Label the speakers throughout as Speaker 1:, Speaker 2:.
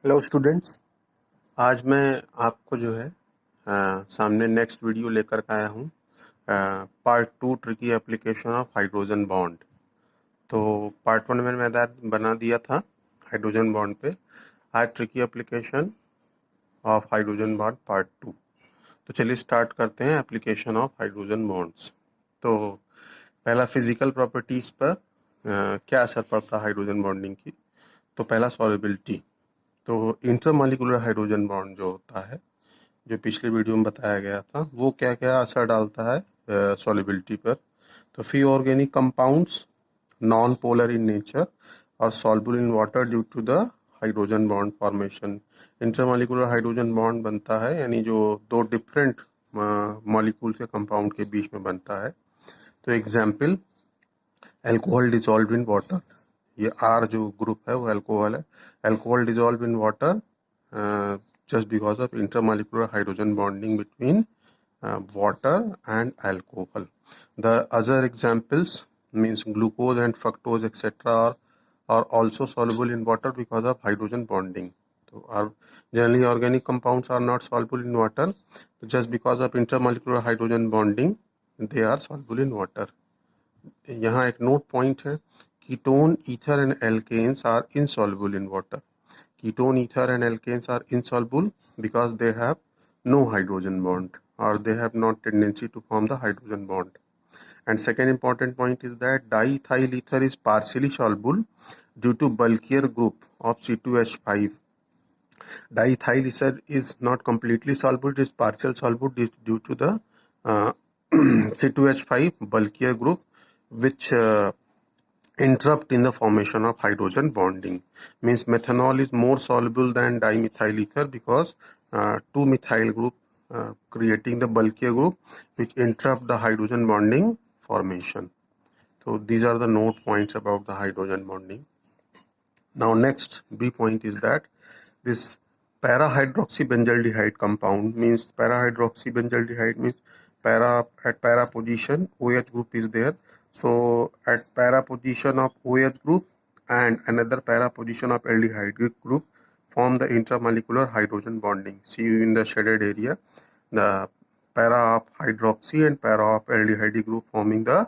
Speaker 1: Hello students, आज मैं आपको जो है सामने नेक्स्ट वीडियो लेकर के आया हूँ। Part 2 tricky application of hydrogen bond. तो पार्ट 1 में मैंने बना दिया था हाइड्रोजन बॉन्ड पे। आज tricky application of hydrogen bond part 2। तो चलिए स्टार्ट करते हैं एप्लीकेशन ऑफ हाइड्रोजन बॉन्ड्स। तो पहला फिजिकल प्रॉपर्टीज़ पर क्या असर पड़ता है हाइड्रोजन बॉन्डिंग की। तो पहला सॉल्युबिलिटी। तो इंटरमॉलिक्यूलर हाइड्रोजन बॉन्ड जो होता है, जो पिछले वीडियो में बताया गया था, वो क्या क्या असर डालता है सॉल्युबिलिटी पर। तो few organic compounds non polar in nature और soluble in water due to the hydrogen bond formation. Intermolecular hydrogen bond बनता है, यानी जो दो डिफरेंट मॉलिक्यूल के कंपाउंड के बीच में बनता है। तो example, alcohol dissolve in water. ये आर जो ग्रुप है वो अल्कोहल है। Alcohol dissolve in water just because of intermolecular hydrogen bonding between water and alcohol. The other examples means glucose and fructose etc. are also soluble in water because of hydrogen bonding. So generally organic compounds are not soluble in water, just because of intermolecular hydrogen bonding they are soluble in water. यहाँ एक note point है, ketone, ether and alkanes are insoluble in water. Ketone, ether and alkanes are insoluble because they have no hydrogen bond, or they have not tendency to form the hydrogen bond. And second important point is that diethyl ether is partially soluble due to bulkier group of C2H5. Diethyl ether is not completely soluble, it is partial soluble due to the C2H5 bulkier group, which interrupt in the formation of hydrogen bonding. Means methanol is more soluble than dimethyl ether because two methyl group creating the bulkier group which interrupt the hydrogen bonding formation. So these are the note points about the hydrogen bonding. Now next B point is that this para-hydroxybenzaldehyde compound means para-hydroxybenzaldehyde means at para position OH group is there. So at para position of OH group and another para position of aldehyde group form the intermolecular hydrogen bonding. See in the shaded area the para of hydroxy and para of aldehyde group forming the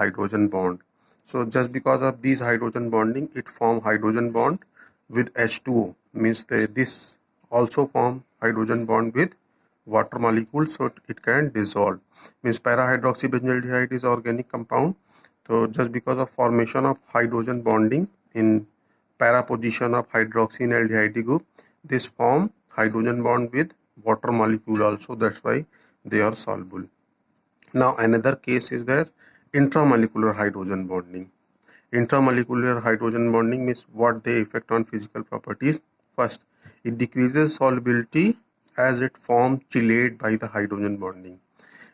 Speaker 1: hydrogen bond. So just because of these hydrogen bonding, it form hydrogen bond with H2O, means this also form hydrogen bond with water molecule, so it can dissolve. Means para-hydroxybenzaldehyde is organic compound. So just because of formation of hydrogen bonding in para position of hydroxy and aldehyde group, this form hydrogen bond with water molecule also. That's why they are soluble. Now another case is that intramolecular hydrogen bonding. Intramolecular hydrogen bonding means what they affect on physical properties. First, it decreases solubility as it forms chelate by the hydrogen bonding.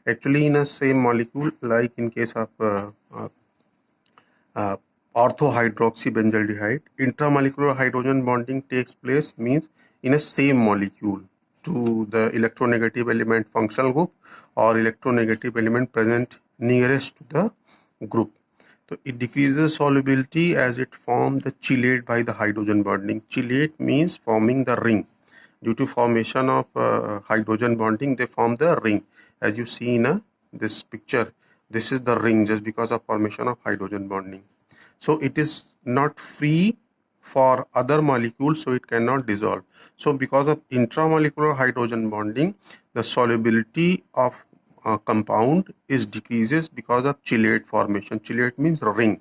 Speaker 1: Actually, in a same molecule, like in case of orthohydroxybenzaldehyde, intramolecular hydrogen bonding takes place means in a same molecule to the electronegative element functional group or electronegative element present nearest to the group. So it decreases solubility as it forms the chelate by the hydrogen bonding. Chelate means forming the ring. Due to formation of hydrogen bonding, they form the ring. As you see in this picture, this is the ring just because of formation of hydrogen bonding. So it is not free for other molecules, so it cannot dissolve. So because of intramolecular hydrogen bonding, the solubility of compound is decreases because of chelate formation. Chelate means ring.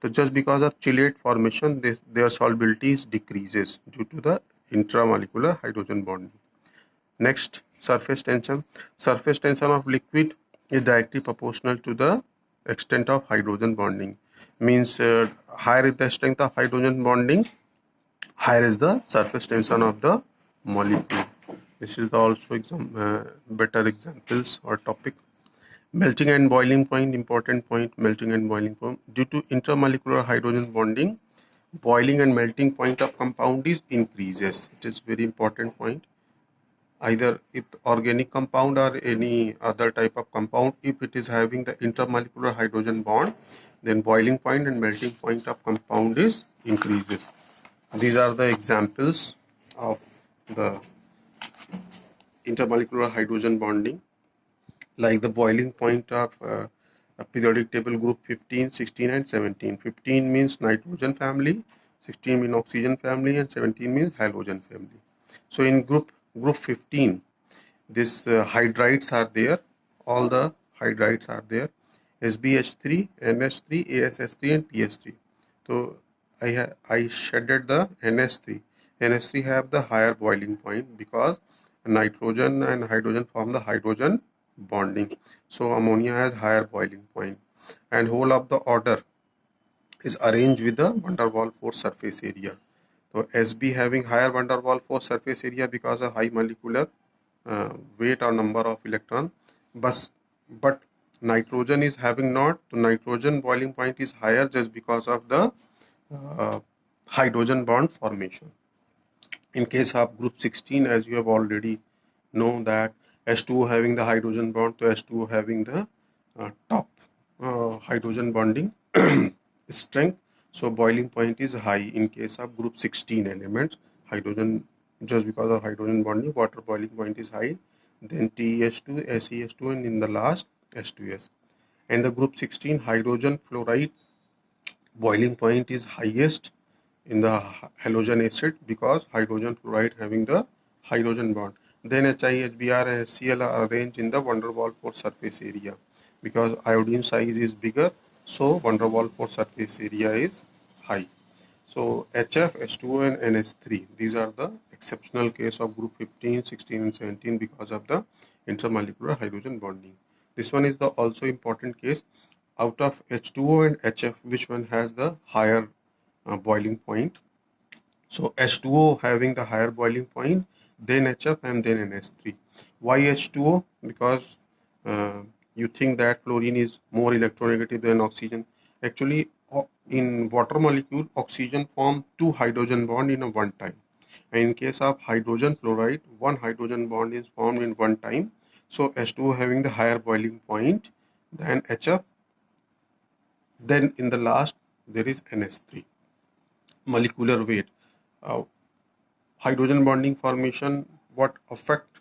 Speaker 1: So just because of chelate formation, their solubility is decreases due to the intramolecular hydrogen bonding. Next, surface tension. Surface tension of liquid is directly proportional to the extent of hydrogen bonding. Means higher is the strength of hydrogen bonding, higher is the surface tension of the molecule. This is also better examples or topic. Melting and boiling point, important point, melting and boiling point. Due to intermolecular hydrogen bonding, boiling and melting point of compound is increases. It is very important point. Either if organic compound or any other type of compound, if it is having the intermolecular hydrogen bond, then boiling point and melting point of compound is increases. These are the examples of the intermolecular hydrogen bonding, like the boiling point of a periodic table group 15, 16 and 17. 15 means nitrogen family, 16 means oxygen family and 17 means halogen family. So in group 15, this hydrides are there, all the hydrides are there, SbH3, NH3, ASS3 and PS3. So I shaded the NH3. NH3 have the higher boiling point because nitrogen and hydrogen form the hydrogen bonding. So ammonia has higher boiling point, and whole of the order is arranged with the van der Waals force surface area. So Sb having higher van der Waals force surface area because of high molecular weight or number of electron, but nitrogen is having not. The nitrogen boiling point is higher just because of the uh, hydrogen bond formation. In case of group 16, as you have already known that H2O having the hydrogen bond to H2O having the top hydrogen bonding strength, so boiling point is high in case of group 16 elements. Hydrogen, just because of hydrogen bonding, water boiling point is high, then TH2, SEH2 and in the last H2S. And the group 16 hydrogen fluoride boiling point is highest in the halogen acid because hydrogen fluoride having the hydrogen bond. Then HI, HBr and HCl are arranged in the van der Waals force surface area because iodine size is bigger, so van der Waals force surface area is high. So HF, H2O and NH3, these are the exceptional case of group 15, 16 and 17 because of the intermolecular hydrogen bonding. This one is the also important case. Out of H2O and HF, which one has the higher boiling point? So H2O having the higher boiling point, then HF and then NH3. Why H2O? Because you think that chlorine is more electronegative than oxygen. Actually, in water molecule, oxygen form two hydrogen bond in a one time. And in case of hydrogen fluoride, one hydrogen bond is formed in one time. So H2O having the higher boiling point than HF. Then in the last, there is NH3. Molecular weight. Uh, Hydrogen bonding formation, what effect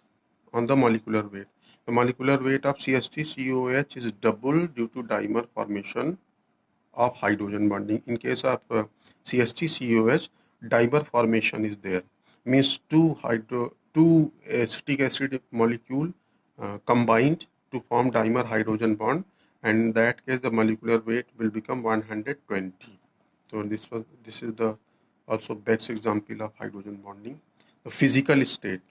Speaker 1: on the molecular weight? The molecular weight of CH3COOH is double due to dimer formation of hydrogen bonding. In case of CH3COOH, dimer formation is there. Means two acetic acid molecule combined to form dimer hydrogen bond, and in that case the molecular weight will become 120. So this is the also best example of hydrogen bonding. The physical state,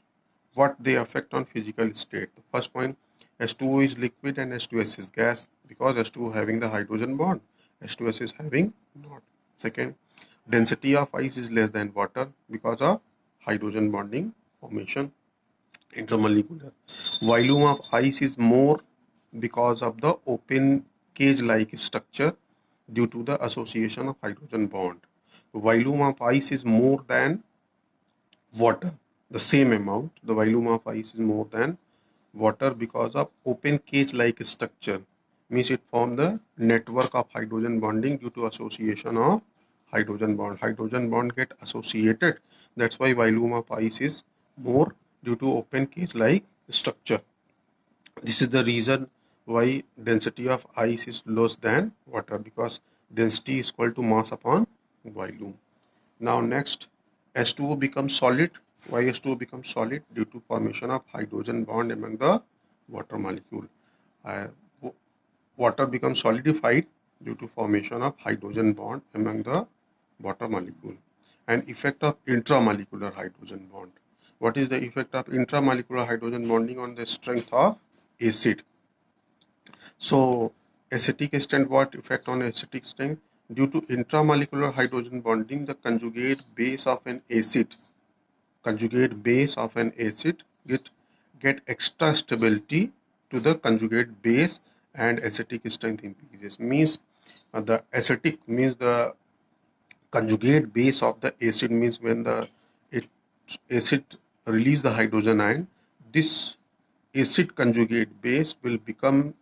Speaker 1: what they affect on physical state. The first point, H2O is liquid and H2S is gas because H2O having the hydrogen bond, H2S is having not. Second, density of ice is less than water because of hydrogen bonding formation. Intermolecular volume of ice is more because of the open cage like structure due to the association of hydrogen bond. Volume of ice is more than water, the same amount. The volume of ice is more than water because of open cage like structure, means it form the network of hydrogen bonding due to association of hydrogen bond get associated. That's why volume of ice is more due to open cage like structure. This is the reason why density of ice is less than water, because density is equal to mass upon volume. Now next, H2O becomes solid. Why H2O becomes solid? Due to formation of hydrogen bond among the water molecule. Uh, Water becomes solidified due to formation of hydrogen bond among the water molecule. And effect of intramolecular hydrogen bond. What is the effect of intramolecular hydrogen bonding on the strength of acid? So acetic strength, what effect on acetic strength? Due to intramolecular hydrogen bonding, the conjugate base of an acid get extra stability to the conjugate base and acetic strength increases. Means the acetic means the conjugate base of the acid, means when the acid release the hydrogen ion, this acid conjugate base will become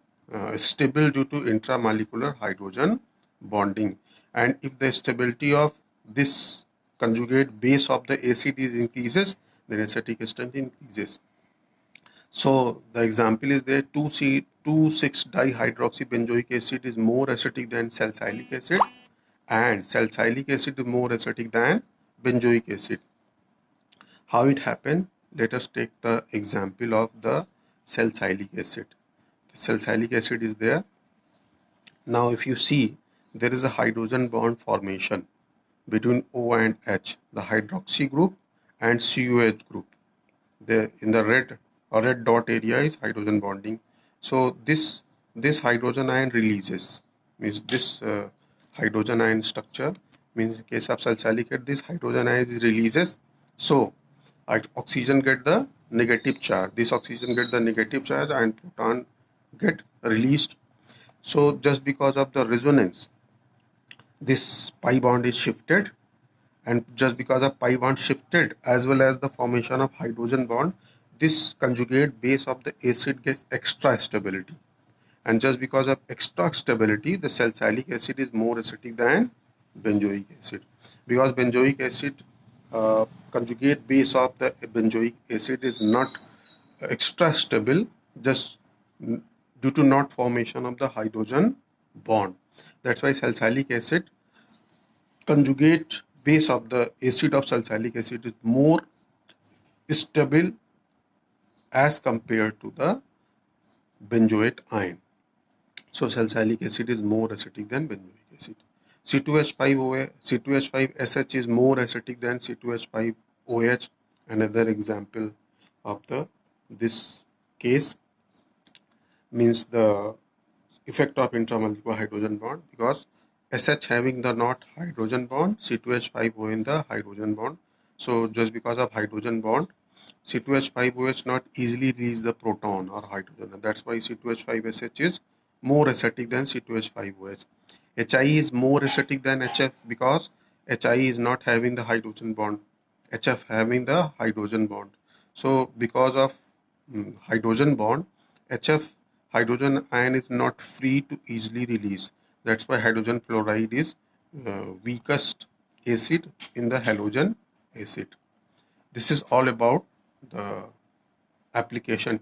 Speaker 1: stable due to intramolecular hydrogen bonding. And if the stability of this conjugate base of the acid is increases, then acetic strength increases. So the example is there, 2,6-dihydroxybenzoic acid is more acidic than salicylic acid, and salicylic acid is more acidic than benzoic acid. How it happened? Let us take the example of the salicylic acid. The salicylic acid is there. Now if you see, there is a hydrogen bond formation between O and H, the hydroxy group and COH group. In the red dot area is hydrogen bonding. So this hydrogen ion releases, means this hydrogen ion structure, means in case of salicylic acid, this hydrogen ion is releases. So oxygen get the negative charge, this oxygen get the negative charge and proton get released. So just because of the resonance, this pi bond is shifted, and just because of pi bond shifted as well as the formation of hydrogen bond, this conjugate base of the acid gets extra stability, and just because of extra stability, the salicylic acid is more acidic than benzoic acid, because benzoic acid conjugate base of the benzoic acid is not extra stable, just due to not formation of the hydrogen bond. That's why salicylic acid conjugate base of the acid of salicylic acid is more stable as compared to the benzoate ion. So salicylic acid is more acidic than benzoic acid. C2H5SH is more acidic than C2H5OH. Another example of this case means the effect of intramolecular hydrogen bond, because SH having the not hydrogen bond, C2H5O in the hydrogen bond. So just because of hydrogen bond, C2H5OH not easily release the proton or hydrogen, and that's why C2H5SH is more acidic than C2H5OH. HI is more acidic than HF because HI is not having the hydrogen bond, HF having the hydrogen bond. So because of hydrogen bond, HF hydrogen ion is not free to easily release. That's why hydrogen fluoride is weakest acid in the halogen acid. This is all about the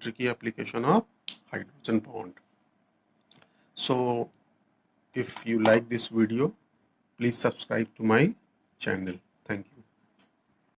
Speaker 1: tricky application of hydrogen bond. So if you like this video, please subscribe to my channel. Thank you.